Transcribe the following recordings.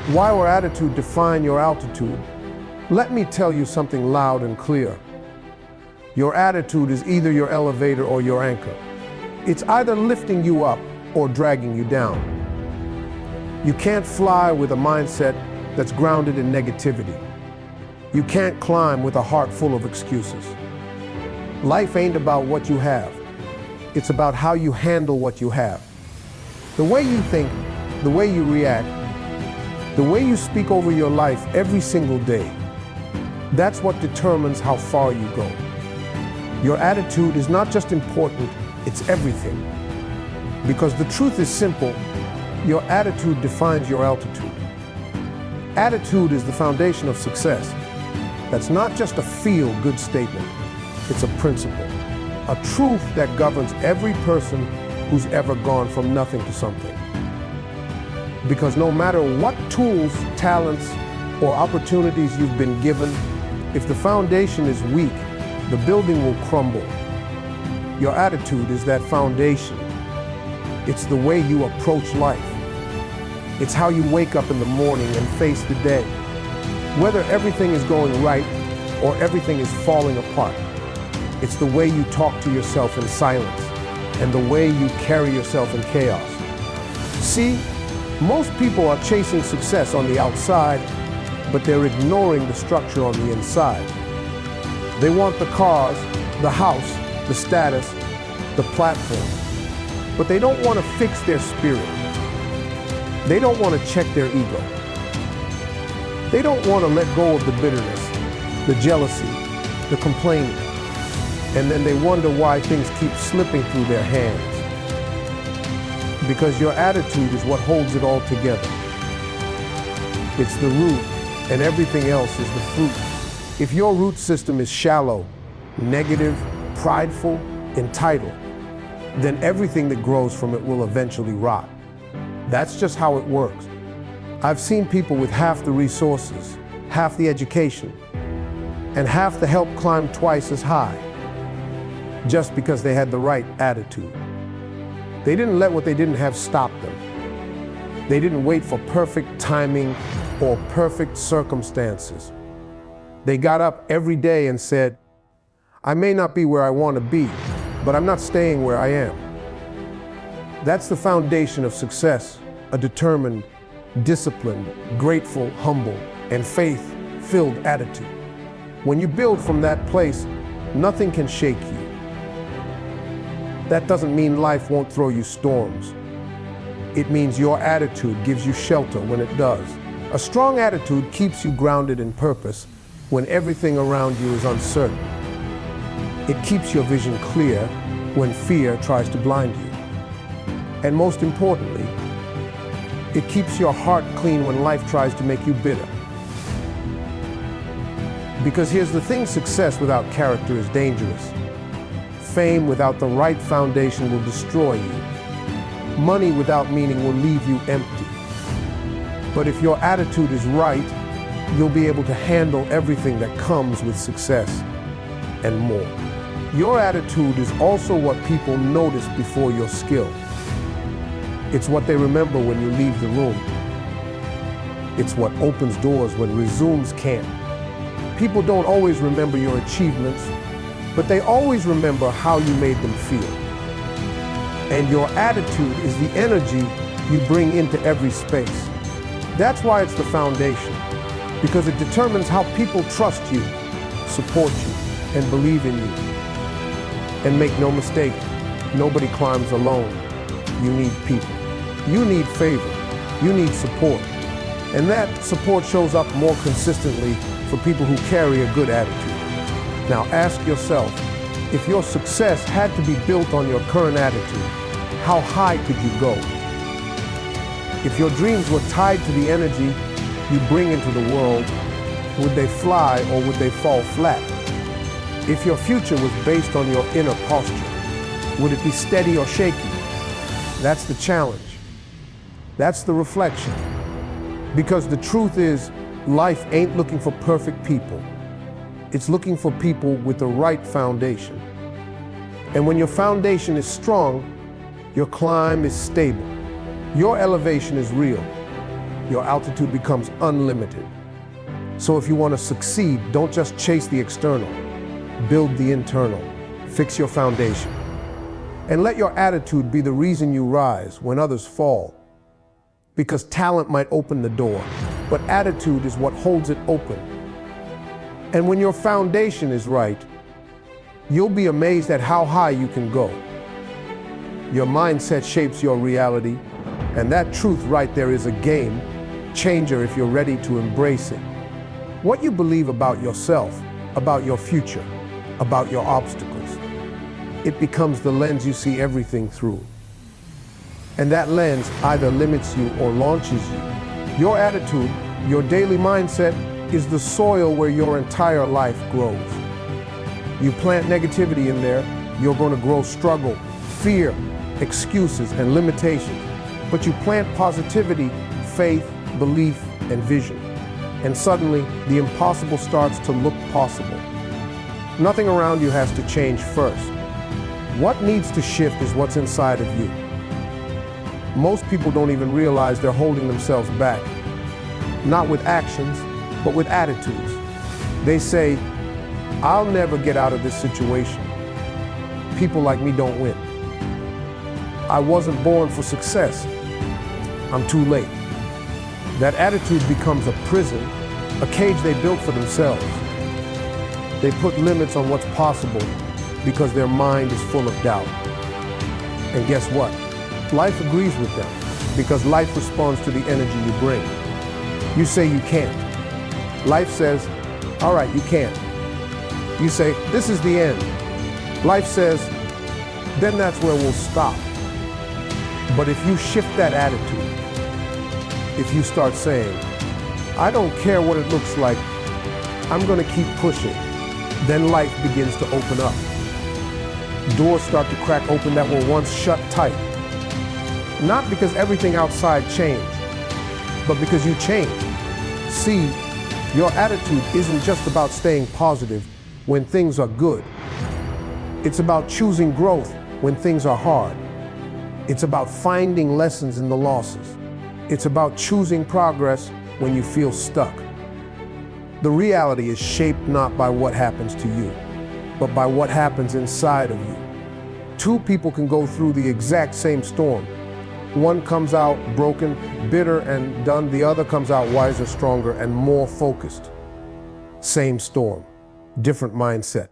Why our attitude define your altitude? Let me tell you something loud and clear. Your attitude is either your elevator or your anchor. It's either lifting you up or dragging you down. You can't fly with a mindset that's grounded in negativity. You can't climb with a heart full of excuses. Life ain't about what you have. It's about how you handle what you have. The way you think, the way you react, the way you speak over your life every single day, that's what determines how far you go. Your attitude is not just important, it's everything. Because the truth is simple, your attitude defines your altitude. Attitude is the foundation of success. That's not just a feel-good statement, it's a principle, a truth that governs every person who's ever gone from nothing to something. Because no matter what tools, talents, or opportunities you've been given, if the foundation is weak, the building will crumble. Your attitude is that foundation. It's the way you approach life. It's how you wake up in the morning and face the day. Whether everything is going right or everything is falling apart, it's the way you talk to yourself in silence and the way you carry yourself in chaos. See, most people are chasing success on the outside, but they're ignoring the structure on the inside. They want the cars, the house, the status, the platform, but they don't want to fix their spirit. They don't want to check their ego. They don't want to let go of the bitterness, the jealousy, the complaining, and then they wonder why things keep slipping through their hands. Because your attitude is what holds it all together. It's the root, and everything else is the fruit. If your root system is shallow, negative, prideful, entitled, then everything that grows from it will eventually rot. That's just how it works. I've seen people with half the resources, half the education, and half the help climb twice as high, just because they had the right attitude. They didn't let what they didn't have stop them. They didn't wait for perfect timing or perfect circumstances. They got up every day and said, I may not be where I want to be, but I'm not staying where I am. That's the foundation of success, a determined, disciplined, grateful, humble, and faith-filled attitude. When you build from that place, nothing can shake you. That doesn't mean life won't throw you storms. It means your attitude gives you shelter when it does. A strong attitude keeps you grounded in purpose when everything around you is uncertain. It keeps your vision clear when fear tries to blind you. And most importantly, it keeps your heart clean when life tries to make you bitter. Because here's the thing, success without character is dangerous. Fame without the right foundation will destroy you. Money without meaning will leave you empty. But if your attitude is right, you'll be able to handle everything that comes with success and more. Your attitude is also what people notice before your skill. It's what they remember when you leave the room. It's what opens doors when resumes can't. People don't always remember your achievements, but they always remember how you made them feel. And your attitude is the energy you bring into every space. That's why it's the foundation, because it determines how people trust you, support you, and believe in you. And make no mistake, nobody climbs alone. You need people. You need favor. You need support. And that support shows up more consistently for people who carry a good attitude. Now ask yourself, if your success had to be built on your current attitude, how high could you go? If your dreams were tied to the energy you bring into the world, would they fly or would they fall flat? If your future was based on your inner posture, would it be steady or shaky? That's the challenge. That's the reflection. Because the truth is, life ain't looking for perfect people. It's looking for people with the right foundation. And when your foundation is strong, your climb is stable. Your elevation is real. your altitude becomes unlimited. So if you want to succeed, don't just chase the external. Build the internal. Fix your foundation. And let your attitude be the reason you rise when others fall. Because talent might open the door, but attitude is what holds it open. And when your foundation is right, you'll be amazed at how high you can go. Your mindset shapes your reality, and that truth right there is a game changer if you're ready to embrace it. What you believe about yourself, about your future, about your obstacles, it becomes the lens you see everything through. And that lens either limits you or launches you. Your attitude, your daily mindset, is the soil where your entire life grows. You plant negativity in there, you're going to grow struggle, fear, excuses, and limitations. But you plant positivity, faith, belief, and vision. And suddenly, the impossible starts to look possible. Nothing around you has to change first. What needs to shift is what's inside of you. Most people don't even realize they're holding themselves back. Not with actions, but with attitudes. They say, I'll never get out of this situation. People like me don't win. I wasn't born for success. I'm too late. That attitude becomes a prison, a cage they built for themselves. They put limits on what's possible because their mind is full of doubt. And guess what? Life agrees with them because life responds to the energy you bring. You say you can't. Life says, all right, you can't. You say, this is the end. Life says, then that's where we'll stop. But if you shift that attitude, if you start saying, I don't care what it looks like, I'm going to keep pushing, then life begins to open up. Doors start to crack open that were once shut tight. Not because everything outside changed, but because you changed. See, your attitude isn't just about staying positive when things are good. It's about choosing growth when things are hard. It's about finding lessons in the losses. It's about choosing progress when you feel stuck. The reality is shaped not by what happens to you, but by what happens inside of you. Two people can go through the exact same storm. One comes out broken, bitter, and done. The other comes out wiser, stronger, and more focused. Same storm, different mindset.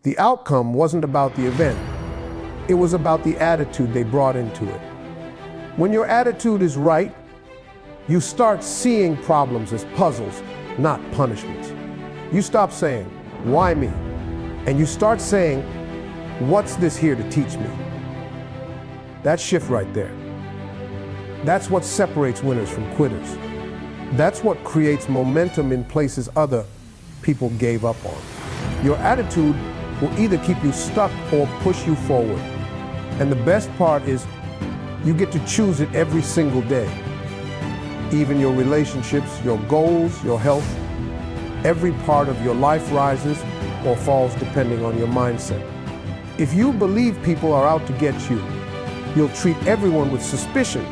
The outcome wasn't about the event. It was about the attitude they brought into it. When your attitude is right, you start seeing problems as puzzles, not punishments. You stop saying, why me? And you start saying, what's this here to teach me? That shift right there. That's what separates winners from quitters. That's what creates momentum in places other people gave up on. Your attitude will either keep you stuck or push you forward. And the best part is you get to choose it every single day. Even your relationships, your goals, your health, every part of your life rises or falls depending on your mindset. If you believe people are out to get you, you'll treat everyone with suspicion,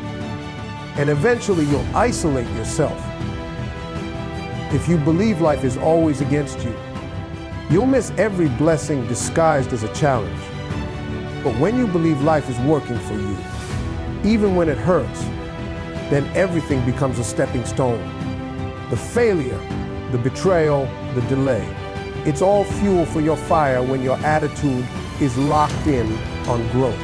and eventually you'll isolate yourself. If you believe life is always against you, you'll miss every blessing disguised as a challenge. But when you believe life is working for you, even when it hurts, then everything becomes a stepping stone. The failure, the betrayal, the delay, it's all fuel for your fire when your attitude is locked in on growth.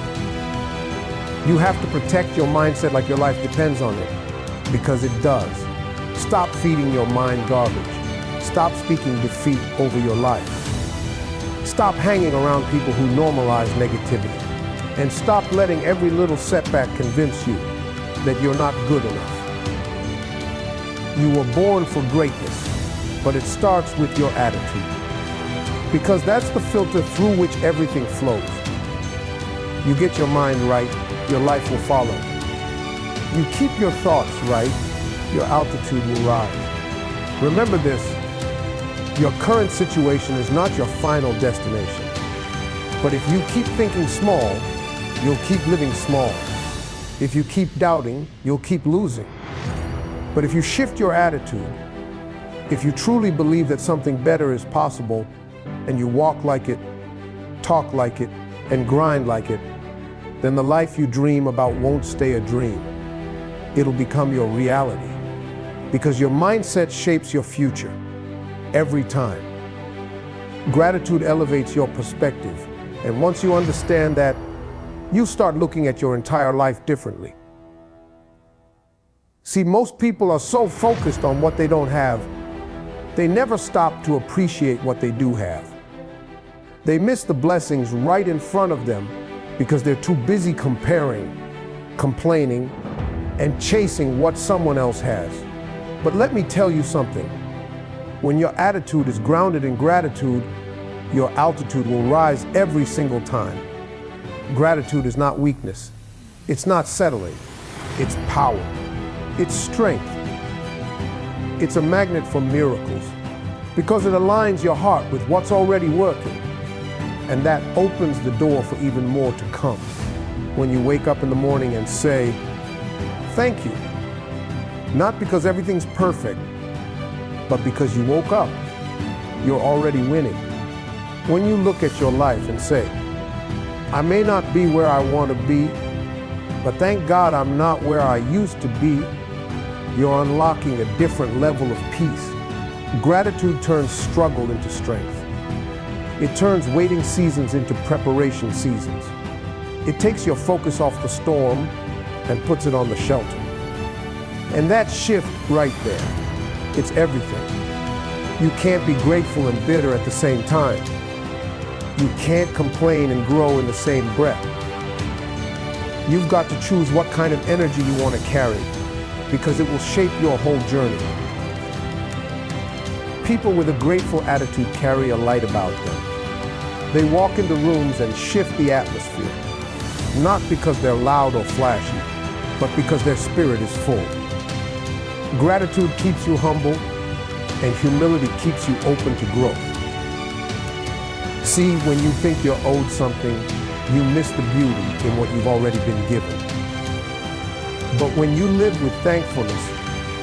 You have to protect your mindset like your life depends on it, because it does. Stop feeding your mind garbage. Stop speaking defeat over your life. Stop hanging around people who normalize negativity. And stop letting every little setback convince you that you're not good enough. You were born for greatness, but it starts with your attitude. Because that's the filter through which everything flows. You get your mind right, your life will follow. You keep your thoughts right, your altitude will rise. Remember this, your current situation is not your final destination. But if you keep thinking small, you'll keep living small. If you keep doubting, you'll keep losing. But if you shift your attitude, if you truly believe that something better is possible, and you walk like it, talk like it, and grind like it, then the life you dream about won't stay a dream. It'll become your reality. Because your mindset shapes your future every time. Gratitude elevates your perspective, and once you understand that, you start looking at your entire life differently. See, most people are so focused on what they don't have, they never stop to appreciate what they do have. They miss the blessings right in front of them because they're too busy comparing, complaining, and chasing what someone else has. But let me tell you something. When your attitude is grounded in gratitude, your altitude will rise every single time. Gratitude is not weakness. It's not settling. It's power. It's strength. It's a magnet for miracles because it aligns your heart with what's already working. And that opens the door for even more to come. When you wake up in the morning and say, thank you. Not because everything's perfect, but because you woke up. You're already winning. When you look at your life and say, I may not be where I want to be, but thank God I'm not where I used to be, you're unlocking a different level of peace. Gratitude turns struggle into strength. It turns waiting seasons into preparation seasons. It takes your focus off the storm and puts it on the shelter. And that shift right there, it's everything. You can't be grateful and bitter at the same time. You can't complain and grow in the same breath. You've got to choose what kind of energy you want to carry, because it will shape your whole journey. People with a grateful attitude carry a light about them. They walk into rooms and shift the atmosphere, not because they're loud or flashy, but because their spirit is full. Gratitude keeps you humble, and humility keeps you open to growth. See, when you think you're owed something, you miss the beauty in what you've already been given. But when you live with thankfulness,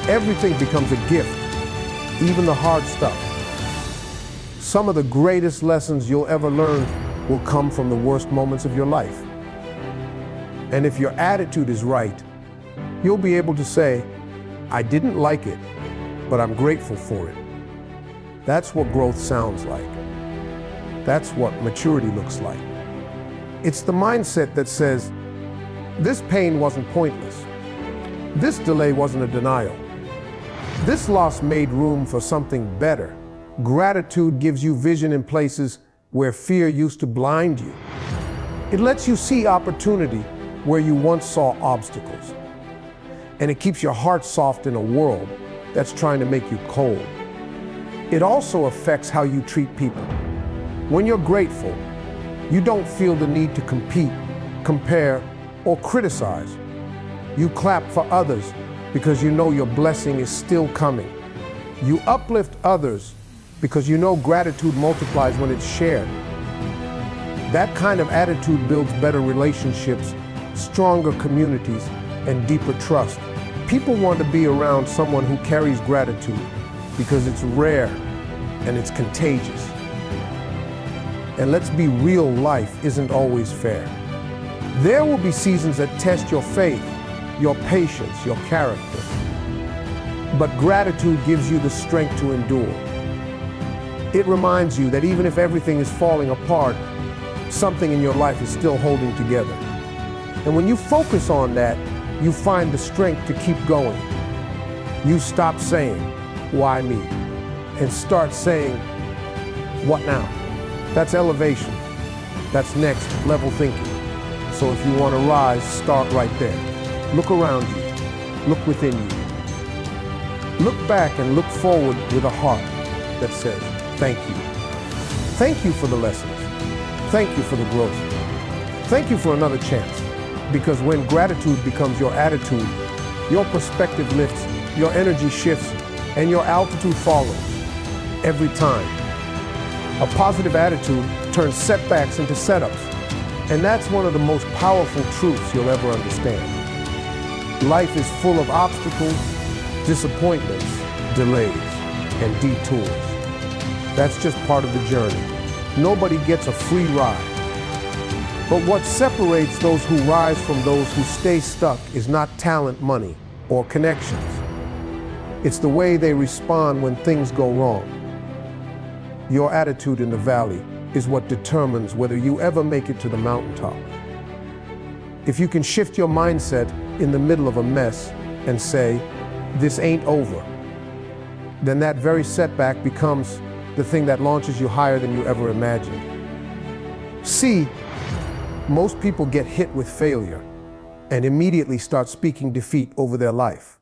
everything becomes a gift, even the hard stuff. Some of the greatest lessons you'll ever learn will come from the worst moments of your life. And if your attitude is right, you'll be able to say, I didn't like it, but I'm grateful for it. That's what growth sounds like. That's what maturity looks like. It's the mindset that says, this pain wasn't pointless. This delay wasn't a denial. This loss made room for something better. Gratitude gives you vision in places where fear used to blind you. It lets you see opportunity where you once saw obstacles. And it keeps your heart soft in a world that's trying to make you cold. It also affects how you treat people. When you're grateful, you don't feel the need to compete, compare, or criticize. You clap for others because you know your blessing is still coming. You uplift others because you know gratitude multiplies when it's shared. That kind of attitude builds better relationships, stronger communities, and deeper trust. People want to be around someone who carries gratitude because it's rare and it's contagious. And let's be real, life isn't always fair. There will be seasons that test your faith, your patience, your character. But gratitude gives you the strength to endure. It reminds you that even if everything is falling apart, something in your life is still holding together. And when you focus on that, you find the strength to keep going. You stop saying, why me? And start saying, what now? That's elevation. That's next level thinking. So if you want to rise, start right there. Look around you. Look within you. Look back and look forward with a heart that says, thank you. Thank you for the lessons. Thank you for the growth. Thank you for another chance. Because when gratitude becomes your attitude, your perspective lifts, your energy shifts, and your altitude follows every time. A positive attitude turns setbacks into setups. And that's one of the most powerful truths you'll ever understand. Life is full of obstacles, disappointments, delays, and detours. That's just part of the journey. Nobody gets a free ride. But what separates those who rise from those who stay stuck is not talent, money, or connections. It's the way they respond when things go wrong. Your attitude in the valley is what determines whether you ever make it to the mountaintop. If you can shift your mindset in the middle of a mess and say, "This ain't over," then that very setback becomes the thing that launches you higher than you ever imagined. See, most people get hit with failure and immediately start speaking defeat over their life.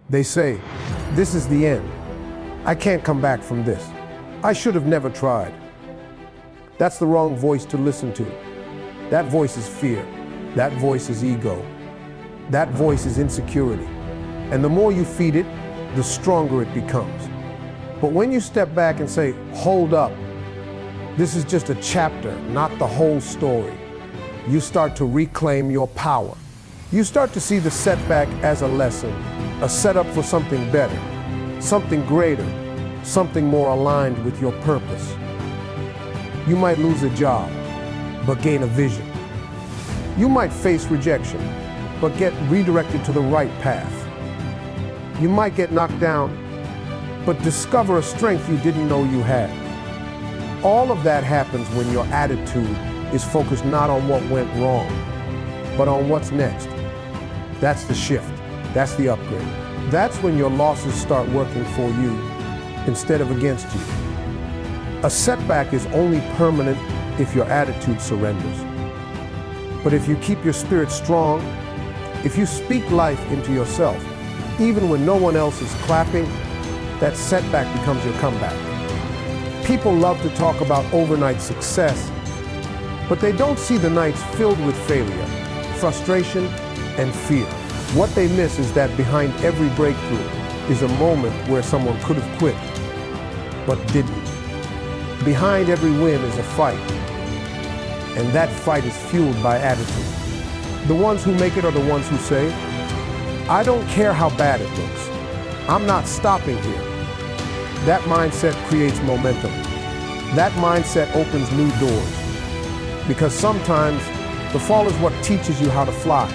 They say, "This is the end. I can't come back from this. I should have never tried." That's the wrong voice to listen to. That voice is fear. That voice is ego. That voice is insecurity. And the more you feed it, the stronger it becomes. But when you step back and say, "Hold up, this is just a chapter, not the whole story," you start to reclaim your power. You start to see the setback as a lesson, a setup for something better, something greater, something more aligned with your purpose. You might lose a job, but gain a vision. You might face rejection, but get redirected to the right path. You might get knocked down, but discover a strength you didn't know you had. All of that happens when your attitude is focused not on what went wrong, but on what's next. That's the shift. That's the upgrade. That's when your losses start working for you instead of against you. A setback is only permanent if your attitude surrenders. But if you keep your spirit strong, if you speak life into yourself, even when no one else is clapping, that setback becomes your comeback. People love to talk about overnight success, but they don't see the nights filled with failure, frustration, and fear. What they miss is that behind every breakthrough is a moment where someone could have quit, but didn't. Behind every win is a fight, and that fight is fueled by attitude. The ones who make it are the ones who say, "I don't care how bad it looks. I'm not stopping here." That mindset creates momentum. That mindset opens new doors. Because sometimes the fall is what teaches you how to fly.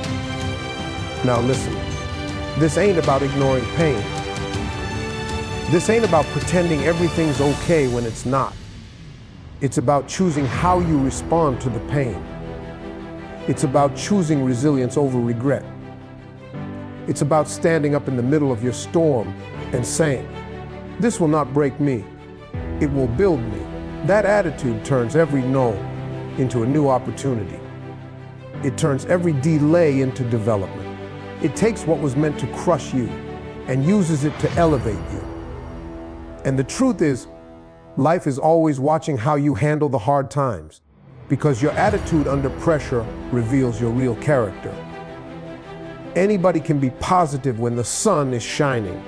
Now listen, this ain't about ignoring pain. This ain't about pretending everything's okay when it's not. It's about choosing how you respond to the pain. It's about choosing resilience over regret. It's about standing up in the middle of your storm and saying, "This will not break me. It will build me." That attitude turns every no into a new opportunity. It turns every delay into development. It takes what was meant to crush you and uses it to elevate you. And the truth is, life is always watching how you handle the hard times, because your attitude under pressure reveals your real character. Anybody can be positive when the sun is shining,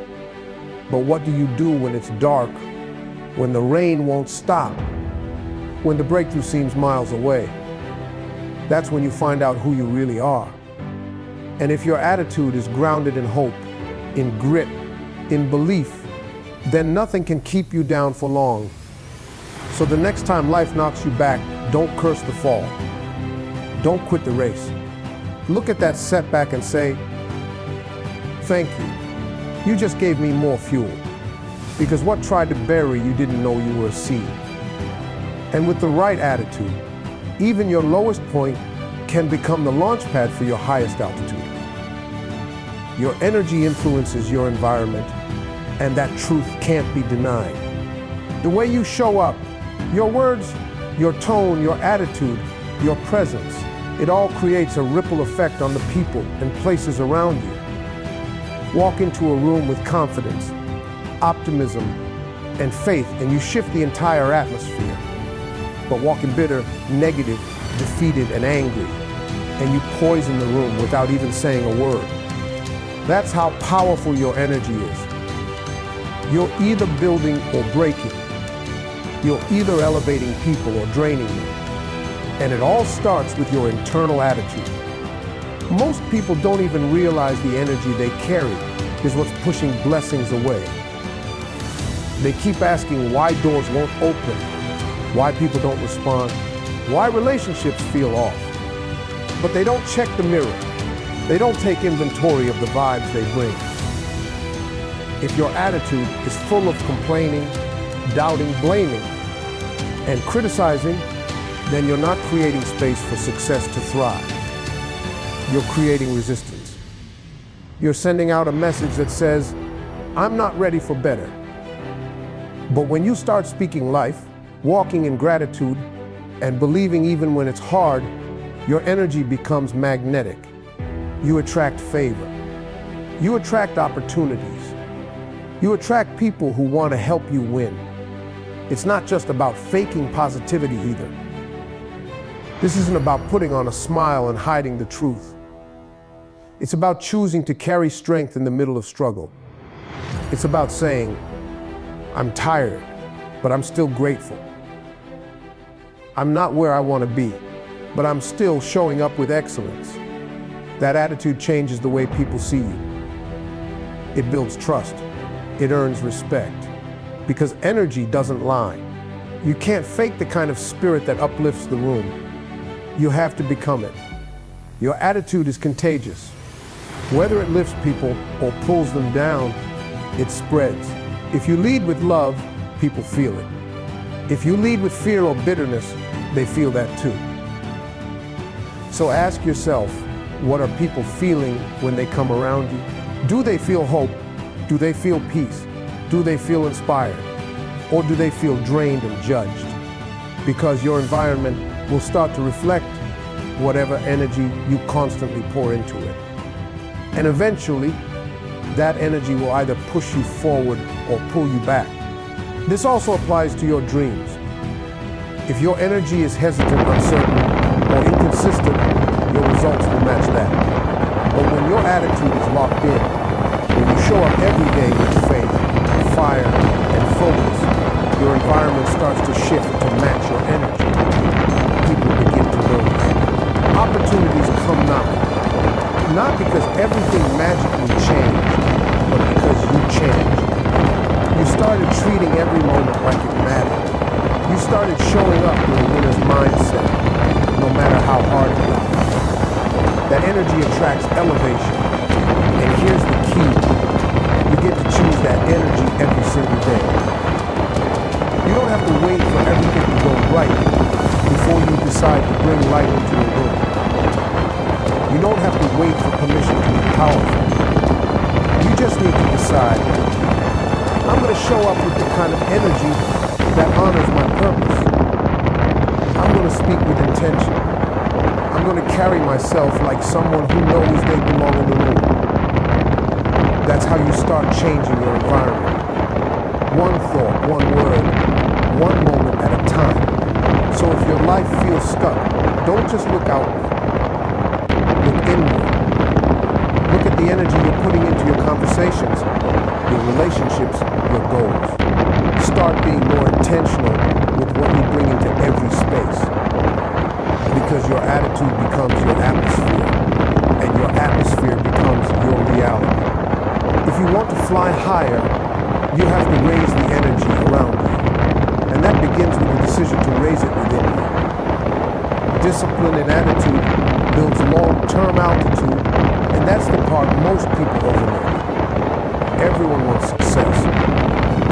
but what do you do when it's dark, when the rain won't stop, when the breakthrough seems miles away? That's when you find out who you really are. And if your attitude is grounded in hope, in grit, in belief, then nothing can keep you down for long. So the next time life knocks you back, don't curse the fall. Don't quit the race. Look at that setback and say, "Thank you. You just gave me more fuel." Because what tried to bury you didn't know you were a seed. And with the right attitude, even your lowest point can become the launch pad for your highest altitude. Your energy influences your environment, and that truth can't be denied. The way you show up, your words, your tone, your attitude, your presence, it all creates a ripple effect on the people and places around you. Walk into a room with confidence, optimism, and faith, and you shift the entire atmosphere. But walk in bitter, negative, defeated, and angry, and you poison the room without even saying a word. That's how powerful your energy is. You're either building or breaking. You're either elevating people or draining them. And it all starts with your internal attitude. Most people don't even realize the energy they carry is what's pushing blessings away. They keep asking why doors won't open, why people don't respond, why relationships feel off. But they don't check the mirror. They don't take inventory of the vibes they bring. If your attitude is full of complaining, doubting, blaming, and criticizing, then you're not creating space for success to thrive. You're creating resistance. You're sending out a message that says, I'm not ready for better. But when you start speaking life, walking in gratitude, and believing even when it's hard, your energy becomes magnetic. You attract favor. You attract opportunities. You attract people who want to help you win. It's not just about faking positivity either. This isn't about putting on a smile and hiding the truth. It's about choosing to carry strength in the middle of struggle. It's about saying, I'm tired, but I'm still grateful. I'm not where I want to be, but I'm still showing up with excellence. That attitude changes the way people see you. It builds trust. It earns respect. Because energy doesn't lie. You can't fake the kind of spirit that uplifts the room. You have to become it. Your attitude is contagious. Whether it lifts people or pulls them down, it spreads. If you lead with love, people feel it. If you lead with fear or bitterness, they feel that too. So ask yourself, what are people feeling when they come around you? Do they feel hope? Do they feel peace? Do they feel inspired? Or do they feel drained and judged? Because your environment will start to reflect whatever energy you constantly pour into it. And eventually, that energy will either push you forward or pull you back. This also applies to your dreams. If your energy is hesitant, uncertain, or inconsistent, your results will match that. But when your attitude is locked in, when you show up every day with faith, fire, and focus, your environment starts to shift to match your energy. People begin to notice. Opportunities come knocking. Not because everything magically changed, but because you changed. You started treating every moment like it mattered. You started showing up with a winner's mindset, no matter how hard it was. That energy attracts elevation. And here's the key. You get to choose that energy every single day. You don't have to wait for everything to go right before you decide to bring light into the room. You don't have to wait for permission to be powerful. You just need to decide, I'm going to show up with the kind of energy that honors my purpose. I'm going to speak with intention. I'm going to carry myself like someone who knows they belong in the room. That's how you start changing your environment. One thought, one word, one moment at a time. So if your life feels stuck, don't just look outward. Look inward. Look at the energy you're putting into your conversations, your relationships, your goals. Start being more intentional with what you bring into every space. Because your attitude becomes your atmosphere, and your atmosphere becomes your reality. If you want to fly higher, you have to raise the energy around you. And that begins with the decision to raise it within you. Discipline and attitude builds long-term altitude, and that's the part most people overlook. Everyone wants success.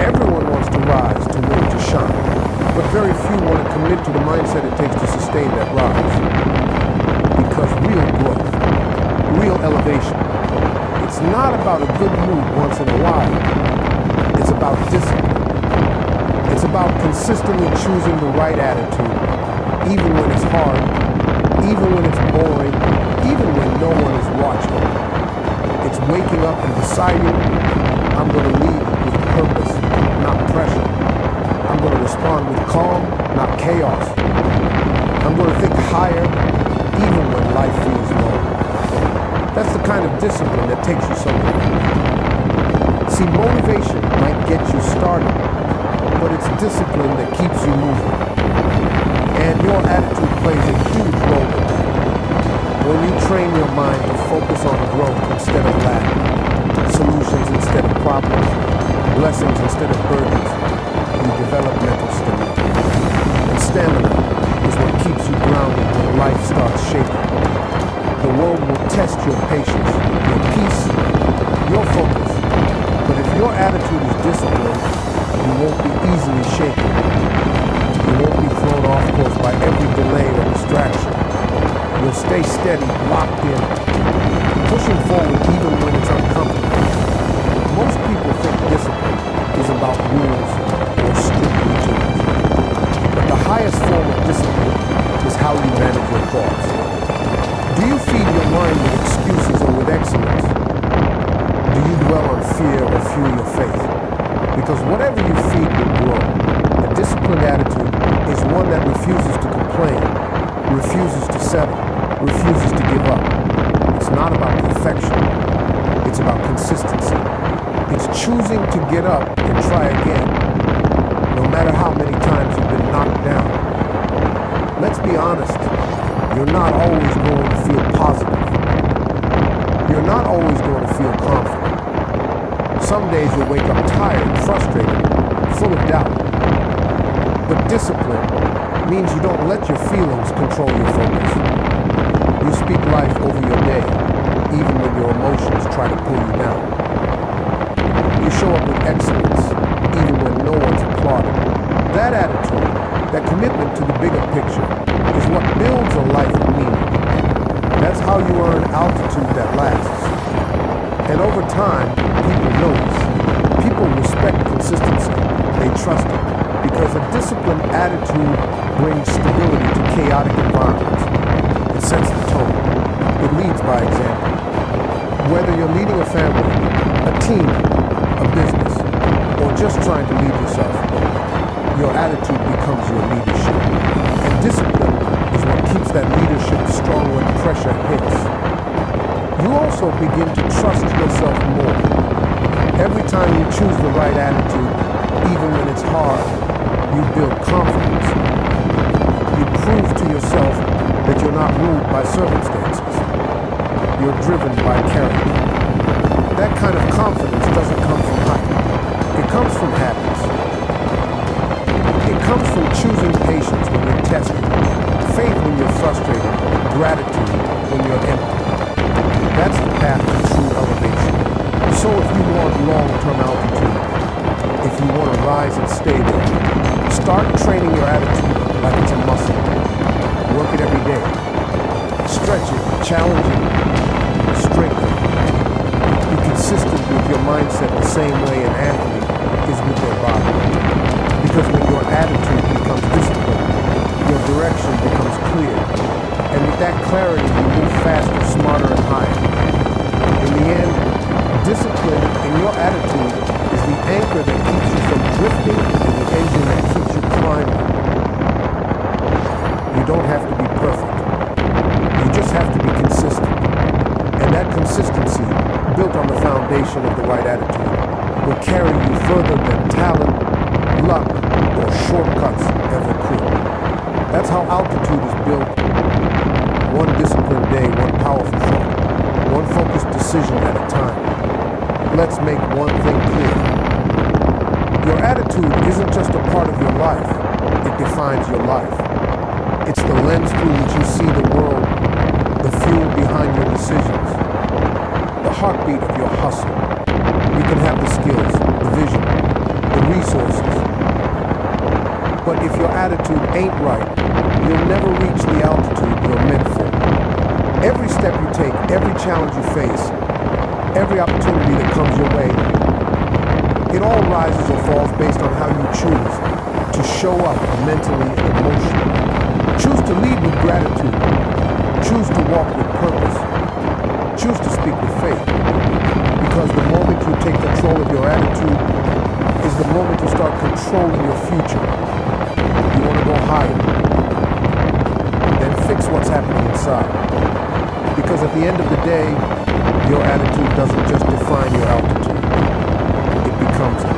Everyone wants to rise, to win, to shine. But very few want to commit to the mindset it takes to sustain that rise. Because real growth, real elevation, it's not about a good mood once in a while. It's about discipline. It's about consistently choosing the right attitude, even when it's hard, even when it's boring, even when no one is watching. It's waking up and deciding, I'm going to lead with purpose, not pressure. I'm going to respond with calm, not chaos. I'm going to think higher, even when life feels low. That's the kind of discipline that takes you somewhere. See, motivation might get you started, but it's discipline that keeps you moving. And your attitude plays a huge role in that. When you train your mind to focus on growth instead of lack, solutions instead of problems, blessings instead of burdens, you develop mental stamina. And stamina is what keeps you grounded when life starts shaking. The world will test your patience, your peace, your focus. But if your attitude is disciplined, you won't be easily shaken. You won't be thrown off course by every delay or distraction. You'll stay steady, locked in, pushing forward even when it's uncomfortable. Most people think discipline is about rules or strict routines. But the highest form of discipline is how you manage your thoughts. Do you feed your mind with excuses or with excellence? Do you dwell on fear or fuel your faith? Because whatever you feed will grow. A disciplined attitude is one that refuses to complain, refuses to settle, refuses to give up. It's not about perfection. It's about consistency. It's choosing to get up and try again, no matter how many times you've been knocked down. Let's be honest. You're not always going to feel positive. You're not always going to feel confident. Some days you'll wake up tired, frustrated, full of doubt. But discipline means you don't let your feelings control your focus. You speak life over your day, even when your emotions try to pull you down. You show up with excellence, even when no one's applauding. That attitude, that commitment to the bigger picture, is what builds a life of meaning. That's how you earn altitude that lasts. And over time, people notice. People respect consistency. They trust it. Because a disciplined attitude brings stability to chaotic environments. It sets the tone. It leads by example. Whether you're leading a family, a team, a business, or just trying to lead yourself, your attitude becomes your leadership. And discipline is what keeps that leadership strong when pressure hits. You also begin to trust yourself more. Every time you choose the right attitude, even when it's hard, you build confidence. You prove to yourself that you're not ruled by circumstances. You're driven by character. That kind of confidence doesn't come from hype. It comes from habits. It comes from choosing patience when you're tested, faith when you're frustrated, gratitude when you're empty. That's the path to true elevation. So if you want long-term altitude, if you want to rise and stay there, start training your attitude like it's a muscle. Work it every day. Stretch it, challenge it, strengthen it. Be consistent with your mindset the same way an athlete is with their body. Because when your attitude becomes disciplined, your direction becomes clear. And with that clarity, you move faster, smarter, and higher. In the end, discipline in your attitude is the anchor that keeps you from drifting and the engine that keeps you climbing. You don't have to be perfect. You just have to be consistent. And that consistency, built on the foundation of the right attitude, will carry you further than talent, luck, or shortcuts ever could. That's how altitude is built. One disciplined day, one powerful thought, one focused decision at a time. Let's make one thing clear. Your attitude isn't just a part of your life, it defines your life. It's the lens through which you see the world, the fuel behind your decisions, the heartbeat of your hustle. You can have the skills, the vision, the resources. But if your attitude ain't right, you'll never reach the altitude you're meant for. Every step you take, every challenge you face, every opportunity that comes your way, it all rises or falls based on how you choose to show up mentally and emotionally. Choose to lead with gratitude. Choose to walk with purpose. Choose to speak with faith. Because the moment you take control of your attitude is the moment you start controlling your future. You want to go higher. Then fix what's happening inside. Because at the end of the day, your attitude doesn't just define your altitude. It becomes it.